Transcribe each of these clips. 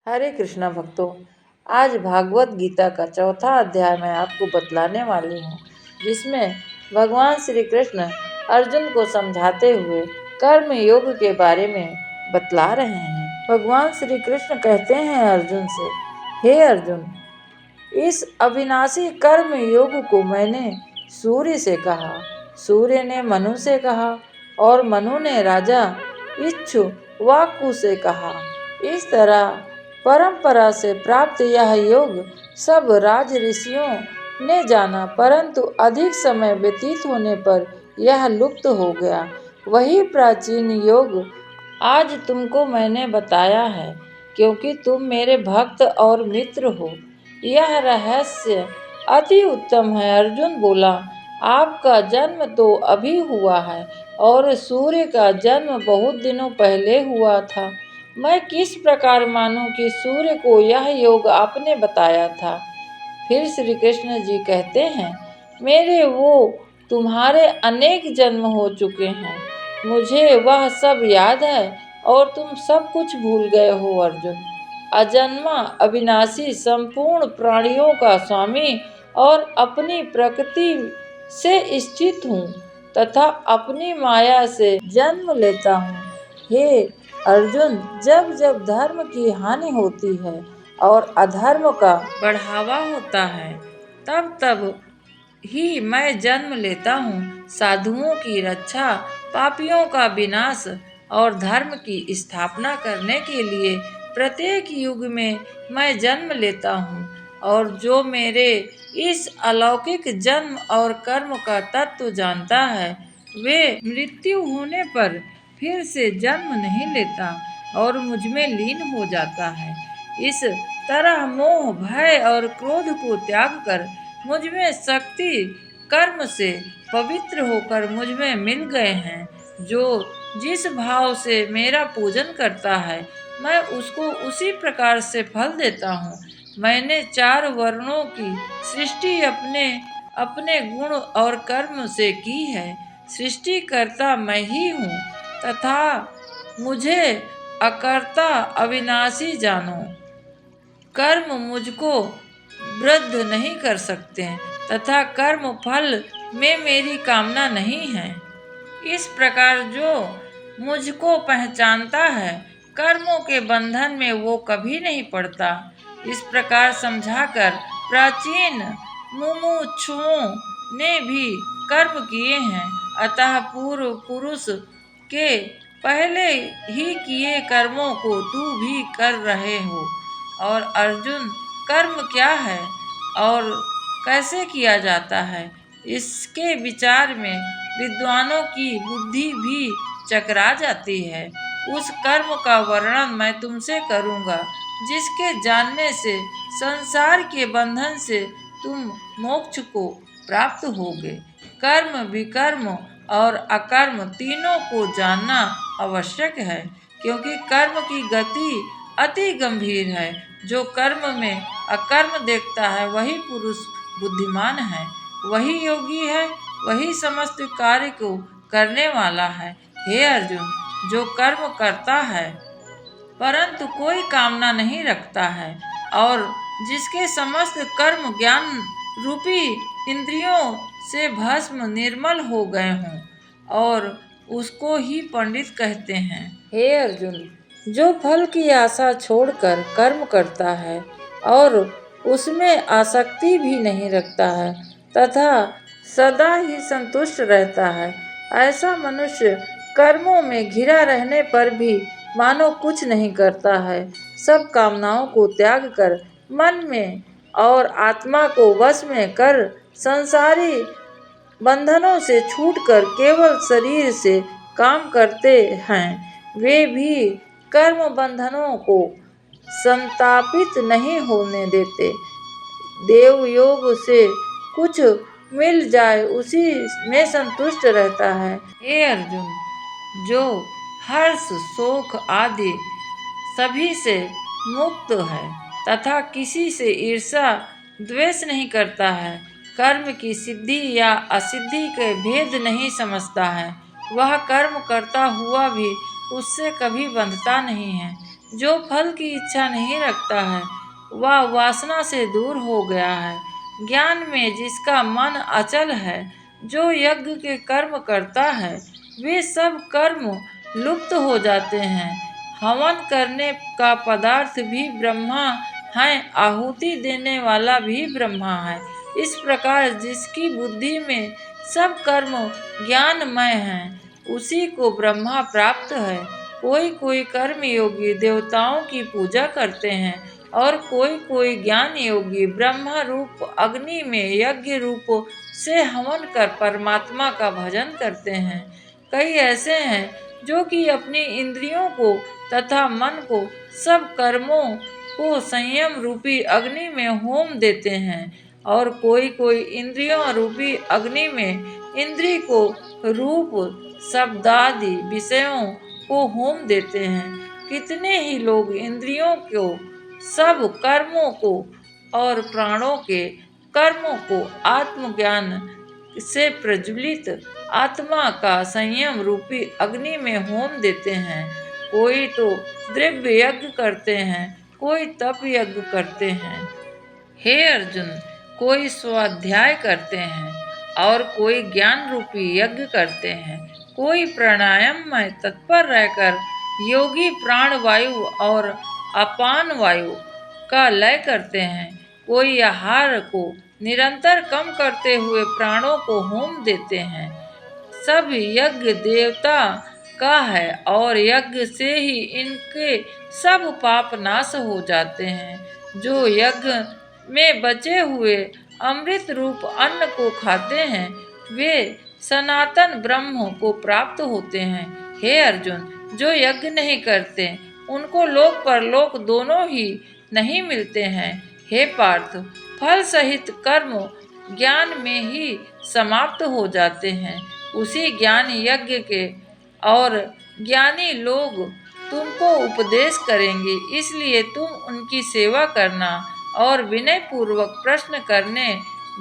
हरे कृष्णा भक्तों, आज भागवत गीता का चौथा अध्याय मैं आपको बतलाने वाली हूँ, जिसमें भगवान श्री कृष्ण अर्जुन को समझाते हुए कर्म योग के बारे में बतला रहे हैं। भगवान श्री कृष्ण कहते हैं अर्जुन से, हे अर्जुन, इस अविनाशी कर्म योग को मैंने सूर्य से कहा, सूर्य ने मनु से कहा और मनु ने राजा इक्ष्वाकु से कहा। इस तरह परंपरा से प्राप्त यह योग सब राज ऋषियों ने जाना, परंतु अधिक समय व्यतीत होने पर यह लुप्त हो गया। वही प्राचीन योग आज तुमको मैंने बताया है, क्योंकि तुम मेरे भक्त और मित्र हो। यह रहस्य अति उत्तम है। अर्जुन बोला, आपका जन्म तो अभी हुआ है और सूर्य का जन्म बहुत दिनों पहले हुआ था। मैं किस प्रकार मानूं कि सूर्य को यह योग आपने बताया था। फिर श्री कृष्ण जी कहते हैं, मेरे वो तुम्हारे अनेक जन्म हो चुके हैं, मुझे वह सब याद है और तुम सब कुछ भूल गए हो। अर्जुन, अजन्मा अविनाशी संपूर्ण प्राणियों का स्वामी और अपनी प्रकृति से स्थित हूँ तथा अपनी माया से जन्म लेता हूँ। हे अर्जुन, जब जब धर्म की हानि होती है और अधर्म का बढ़ावा होता है, तब तब ही मैं जन्म लेता हूँ। साधुओं की रक्षा, पापियों का विनाश और धर्म की स्थापना करने के लिए प्रत्येक युग में मैं जन्म लेता हूँ। और जो मेरे इस अलौकिक जन्म और कर्म का तत्व जानता है, वे मृत्यु होने पर फिर से जन्म नहीं लेता और मुझमें लीन हो जाता है। इस तरह मोह, भय और क्रोध को त्याग कर मुझमें शक्ति कर्म से पवित्र होकर मुझमें मिल गए हैं। जो जिस भाव से मेरा पूजन करता है, मैं उसको उसी प्रकार से फल देता हूँ। मैंने 4 वर्णों की सृष्टि अपने अपने गुण और कर्म से की है। सृष्टि करता मैं ही हूँ तथा मुझे अकर्ता अविनाशी जानो। कर्म मुझको वृद्ध नहीं कर सकते तथा कर्म फल में मेरी कामना नहीं है। इस प्रकार जो मुझको पहचानता है, कर्मों के बंधन में वो कभी नहीं पड़ता। इस प्रकार समझाकर प्राचीन मुमुक्षुओं ने भी कर्म किए हैं, अतः पूर्व पुरुष के पहले ही किए कर्मों को तू भी कर रहे हो। और अर्जुन, कर्म क्या है और कैसे किया जाता है, इसके विचार में विद्वानों की बुद्धि भी चकरा जाती है। उस कर्म का वर्णन मैं तुमसे करूँगा, जिसके जानने से संसार के बंधन से तुम मोक्ष को प्राप्त होगे। कर्म, विकर्म और अकर्म तीनों को जानना आवश्यक है, क्योंकि कर्म की गति अति गंभीर है। जो कर्म में अकर्म देखता है, वही पुरुष बुद्धिमान है, वही योगी है, वही समस्त कार्य को करने वाला है। हे अर्जुन, जो कर्म करता है परंतु कोई कामना नहीं रखता है और जिसके समस्त कर्म ज्ञान रूपी इंद्रियों से भस्म निर्मल हो गए हों, और उसको ही पंडित कहते हैं। हे अर्जुन, जो फल की आशा छोड़कर कर्म करता है और उसमें आसक्ति भी नहीं रखता है तथा सदा ही संतुष्ट रहता है, ऐसा मनुष्य कर्मों में घिरा रहने पर भी मानो कुछ नहीं करता है। सब कामनाओं को त्याग कर मन में और आत्मा को वश में कर संसारी बंधनों से छूटकर केवल शरीर से काम करते हैं, वे भी कर्म बंधनों को संतापित नहीं होने देते। देव योग से कुछ मिल जाए उसी में संतुष्ट रहता है। हे अर्जुन, जो हर्ष, शोक आदि सभी से मुक्त है तथा किसी से ईर्ष्या द्वेष नहीं करता है, कर्म की सिद्धि या असिद्धि के भेद नहीं समझता है, वह कर्म करता हुआ भी उससे कभी बंधता नहीं है। जो फल की इच्छा नहीं रखता है वह वासना से दूर हो गया है। ज्ञान में जिसका मन अचल है, जो यज्ञ के कर्म करता है, वे सब कर्म लुप्त हो जाते हैं। हवन करने का पदार्थ भी ब्रह्मा है, आहुति देने वाला भी ब्रह्मा है। इस प्रकार जिसकी बुद्धि में सब कर्म ज्ञानमय हैं, उसी को ब्रह्मा प्राप्त है। कोई कोई कर्म योगी देवताओं की पूजा करते हैं और कोई कोई ज्ञान योगी ब्रह्मा रूप अग्नि में यज्ञ रूप से हवन कर परमात्मा का भजन करते हैं। कई ऐसे हैं जो कि अपनी इंद्रियों को तथा मन को सब कर्मों को संयम रूपी अग्नि में होम देते हैं, और कोई कोई इंद्रियों रूपी अग्नि में इंद्री को रूप शब्दादि विषयों को होम देते हैं। कितने ही लोग इंद्रियों को सब कर्मों को और प्राणों के कर्मों को आत्मज्ञान से प्रज्वलित आत्मा का संयम रूपी अग्नि में होम देते हैं। कोई तो द्रव्य यज्ञ करते हैं, कोई तप यज्ञ करते हैं। हे अर्जुन, कोई स्वाध्याय करते हैं और कोई ज्ञान रूपी यज्ञ करते हैं। कोई प्राणायाम में तत्पर रहकर योगी प्राण वायु और अपान वायु का लय करते हैं। कोई आहार को निरंतर कम करते हुए प्राणों को होम देते हैं। सब यज्ञ देवता का है और यज्ञ से ही इनके सब पाप नाश हो जाते हैं। जो यज्ञ में बचे हुए अमृत रूप अन्न को खाते हैं, वे सनातन ब्रह्म को प्राप्त होते हैं। हे अर्जुन, जो यज्ञ नहीं करते उनको लोक परलोक दोनों ही नहीं मिलते हैं। हे पार्थ, फल सहित कर्म ज्ञान में ही समाप्त हो जाते हैं। उसी ज्ञान यज्ञ के और ज्ञानी लोग तुमको उपदेश करेंगे, इसलिए तुम उनकी सेवा करना और विनय पूर्वक प्रश्न करने,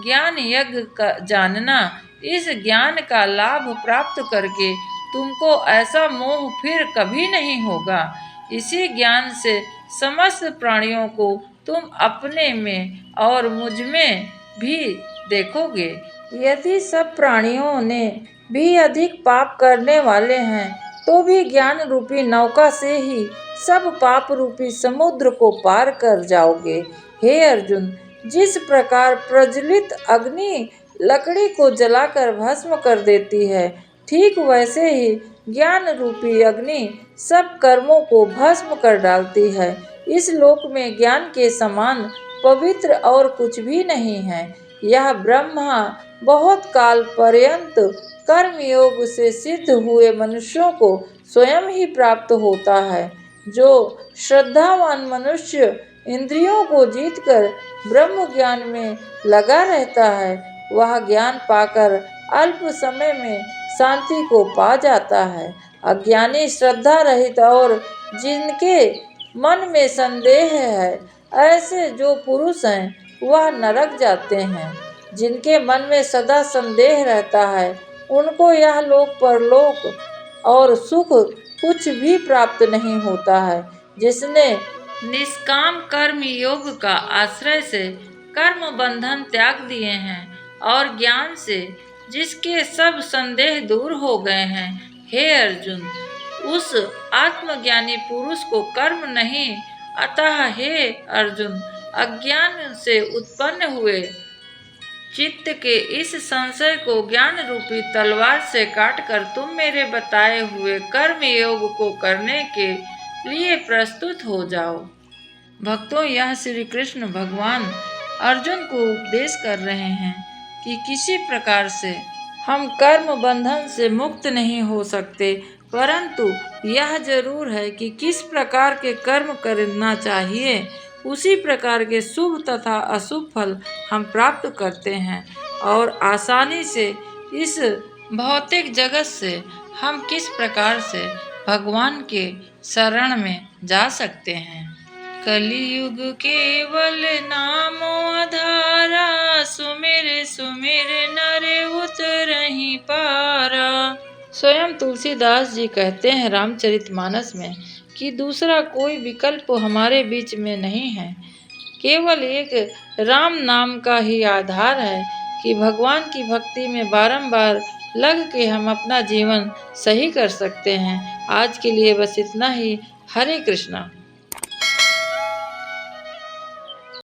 ज्ञान यज्ञ का जानना। इस ज्ञान का लाभ प्राप्त करके तुमको ऐसा मोह फिर कभी नहीं होगा। इसी ज्ञान से समस्त प्राणियों को तुम अपने में और मुझ में भी देखोगे। यदि सब प्राणियों ने भी अधिक पाप करने वाले हैं, तो भी ज्ञान रूपी नौका से ही सब पाप रूपी समुद्र को पार कर जाओगे। हे अर्जुन, जिस प्रकार प्रज्वलित अग्नि लकड़ी को जलाकर भस्म कर देती है, ठीक वैसे ही ज्ञान रूपी अग्नि सब कर्मों को भस्म कर डालती है। इस लोक में ज्ञान के समान पवित्र और कुछ भी नहीं है। यह ब्रह्मा बहुत काल पर्यंत कर्म योग से सिद्ध हुए मनुष्यों को स्वयं ही प्राप्त होता है। जो श्रद्धावान मनुष्य इंद्रियों को जीतकर ब्रह्म ज्ञान में लगा रहता है, वह ज्ञान पाकर अल्प समय में शांति को पा जाता है। अज्ञानी श्रद्धा रहित और जिनके मन में संदेह है, ऐसे जो पुरुष हैं, वह नरक जाते हैं। जिनके मन में सदा संदेह रहता है, उनको यह लोक परलोक और सुख कुछ भी प्राप्त नहीं होता है। जिसने निष्काम कर्म योग का आश्रय से कर्म बंधन त्याग दिए हैं और ज्ञान से जिसके सब संदेह दूर हो गए हैं, हे अर्जुन, उस आत्मज्ञानी पुरुष को कर्म नहीं। अतः हे अर्जुन, अज्ञान से उत्पन्न हुए चित्त के इस संशय को ज्ञान रूपी तलवार से काटकर तुम मेरे बताए हुए कर्म योग को करने के लिए प्रस्तुत हो जाओ। भक्तों, यह श्री कृष्ण भगवान अर्जुन को उपदेश कर रहे हैं कि किसी प्रकार से हम कर्म बंधन से मुक्त नहीं हो सकते, परंतु यह जरूर है कि किस प्रकार के कर्म करना चाहिए, उसी प्रकार के शुभ तथा अशुभ फल हम प्राप्त करते हैं। और आसानी से इस भौतिक जगत से हम किस प्रकार से भगवान के शरण में जा सकते हैं। कलियुग केवल नामो आधारा, सुमिर सुमिर नर उतरहि पारा। स्वयं तुलसीदास जी कहते हैं रामचरितमानस में कि दूसरा कोई विकल्प हमारे बीच में नहीं है। केवल एक राम नाम का ही आधार है कि भगवान की भक्ति में बारंबार लग के हम अपना जीवन सही कर सकते हैं। आज के लिए बस इतना ही। हरे कृष्णा।